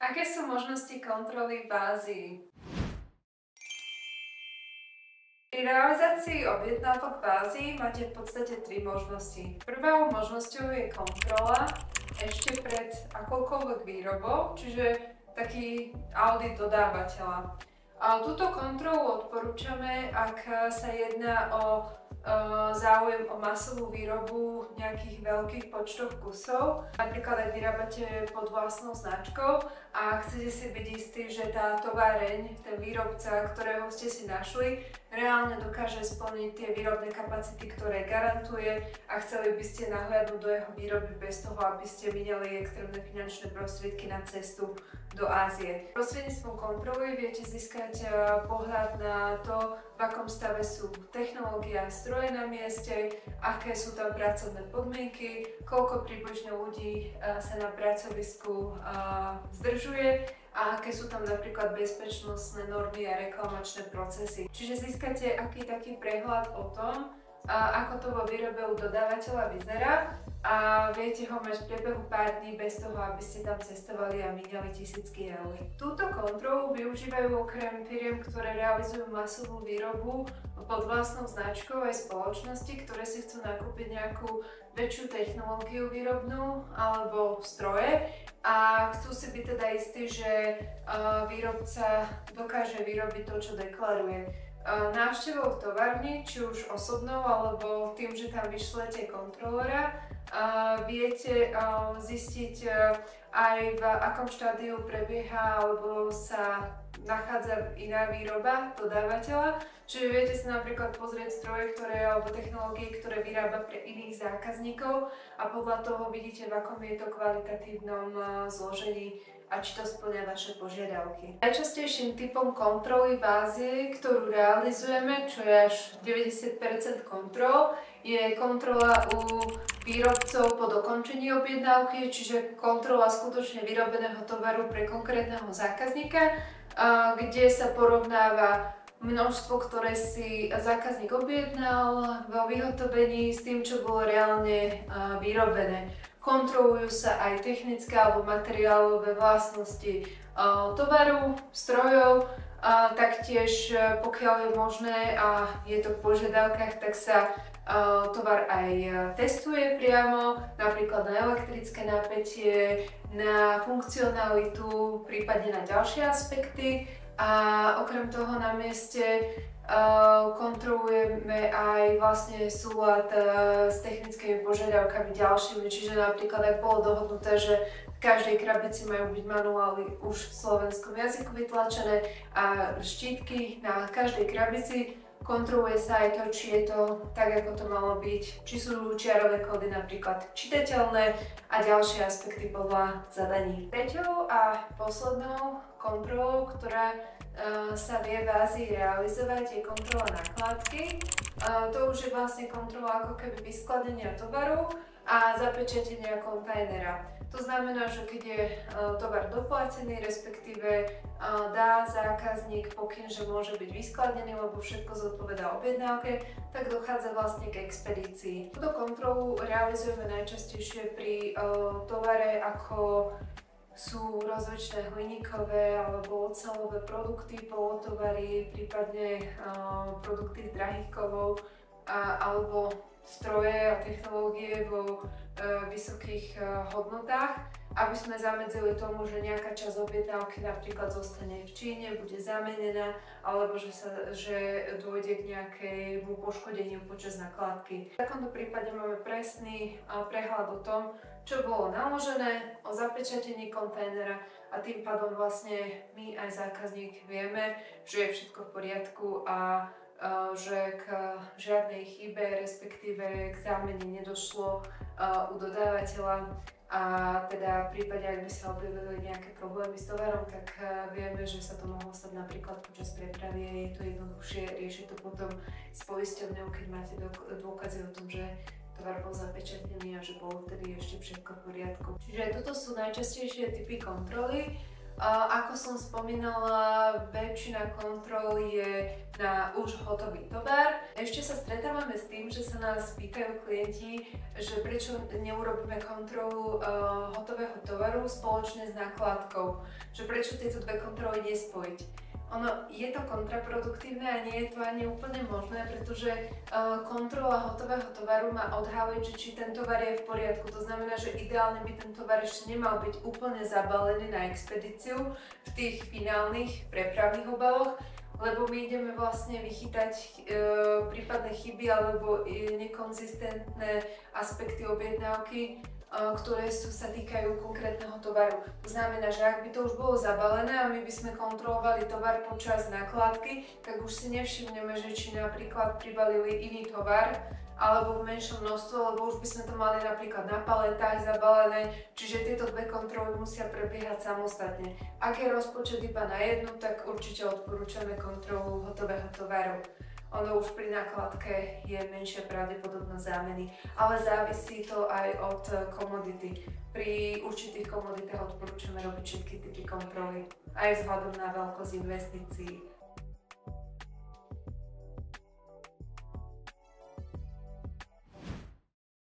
Aké sú možnosti kontroly v Ázii? Pri realizácii objednávok v Ázii máte v podstate tri možnosti. Prvou možnosťou je kontrola ešte pred akoukoľvek výrobou, čiže taký audit dodávateľa. Túto kontrolu odporúčame, ak sa jedná o záujem o masovú výrobu nejakých veľkých počtov kusov. Napríklad ak vyrábate pod vlastnou značkou a chcete si byť istí, že tá továreň, ten výrobca, ktorého ste si našli, reálne dokáže splniť tie výrobné kapacity, ktoré garantuje a chceli by ste nahliadnúť do jeho výroby bez toho, aby ste minali extrémne finančné prostriedky na cestu do Ázie. Prostredníctvom kontroly viete získať pohľad na to, v akom stave sú technológie a stroje na mieste, aké sú tam pracovné podmienky, koľko približne ľudí sa na pracovisku zdržuje a aké sú tam napríklad bezpečnostné normy a reklamačné procesy. Čiže získate aký taký prehľad o tom, ako to vo výrobe u dodávateľa vyzerá a viete ho mať v priebehu pár dní bez toho, aby ste tam cestovali a minali tisícky eur. Túto kontrolu využívajú okrem firiem, ktoré realizujú masovú výrobu pod vlastnou značkou aj spoločnosti, ktoré si chcú nakúpiť nejakú väčšiu technológiu výrobnú alebo stroje a chcú si byť teda istí, že výrobca dokáže vyrobiť to, čo deklaruje. Návštevou továrny, či už osobnou alebo tým, že tam vyšlete kontrolóra, viete zistiť aj v akom štádiu prebieha alebo sa nachádza iná výroba dodávateľa. Čiže viete si napríklad pozrieť stroje, alebo technológie, ktoré vyrába pre iných zákazníkov a podľa toho vidíte, v akom je to kvalitatívnom zložení a či to spĺňa vaše požiadavky. Najčastejším typom kontroly v Ázii, ktorú realizujeme, čo je až 90% kontrol, je kontrola u výrobcov po dokončení objednávky, čiže kontrola skutočne vyrobeného tovaru pre konkrétneho zákazníka, kde sa porovnáva množstvo, ktoré si zákazník objednal vo vyhotovení s tým, čo bolo reálne vyrobené. Kontrolujú sa aj technické alebo materiálové vlastnosti tovaru, strojov, taktiež pokiaľ je možné a je to v požiadavkách, tak sa tovar aj testuje priamo, napríklad na elektrické napätie, na funkcionalitu, prípadne na ďalšie aspekty. A okrem toho na mieste kontrolujeme aj vlastne súlad s technickými požiadavkami ďalšími, čiže napríklad ak bolo dohodnuté, že v každej krabici majú byť manuály už v slovenskom jazyku vytlačené a štítky na každej krabici, kontroluje sa aj to, či je to tak, ako to malo byť, či sú čiarové kódy napríklad čitateľné a ďalšie aspekty podľa zadaní. Treťou a poslednou kontrolou, ktorá sa vie v Ázii realizovať, je kontrola nakládky. To už je vlastne kontrola ako keby vyskladenia tovaru a zapečatenia kontajnera. To znamená, že keď je tovar doplatený, respektíve dá zákazník pokyn, že môže byť vyskladený, lebo všetko zodpovedá objednávke, tak dochádza vlastne k expedícii. Túto kontrolu realizujeme najčastejšie pri tovare, ako sú rozličné hliníkové alebo oceľové produkty, polotovary, prípadne produkty z drahých kovov alebo stroje a technológie vo vysokých hodnotách, aby sme zamedzili tomu, že nejaká časť objednávky napríklad zostane v Číne, bude zamenená, alebo že dôjde k nejakému poškodeniu počas nakládky. V takomto prípade máme presný prehľad o tom, čo bolo naložené, o zapečatení kontajnera a tým pádom vlastne my aj zákazník vieme, že je všetko v poriadku a že k žiadnej chybe, respektíve k zámene nedošlo u dodávateľa a teda v prípade, ak by sa objavili nejaké problémy s tovarom, tak vieme, že sa to mohlo stať napríklad počas prepravy a je to jednoduchšie riešiť to potom s poisťovňou, keď máte dôkazy o tom, že tovar bol zapečatený a že bolo vtedy ešte všetko v poriadku. Čiže toto sú najčastejšie typy kontroly. Ako som spomínala, väčšina kontrol je na už hotový tovar. Ešte sa stretávame s tým, že sa nás pýtajú klienti, že prečo neurobíme kontrolu hotového tovaru spoločne s nákladkou, že prečo tieto dve kontroly nespojiť. Je to kontraproduktívne a nie je to ani úplne možné, pretože kontrola hotového tovaru má odhaliť, že či ten tovar je v poriadku. To znamená, že ideálne by ten tovar ešte nemal byť úplne zabalený na expedíciu v tých finálnych prepravných obaloch, lebo my ideme vlastne vychytať prípadné chyby alebo nekonzistentné aspekty objednávky, ktoré sa týkajú konkrétneho tovaru. To znamená, že ak by to už bolo zabalené a my by sme kontrolovali tovar počas nákladky, tak už si nevšimneme, že či napríklad pribalili iný tovar alebo v menšom množstve, lebo už by sme to mali napríklad na paletách zabalené, čiže tieto dve kontroly musia prebiehať samostatne. Ak je rozpočet iba na jednu, tak určite odporúčame kontrolu hotového tovaru. Ono už pri nákladke je menšia pravdepodobnosť zámeny, ale závisí to aj od komodity. Pri určitých komoditách odporúčame robiť všetky typy kontroly, aj vzhľadom na veľkosť investícií.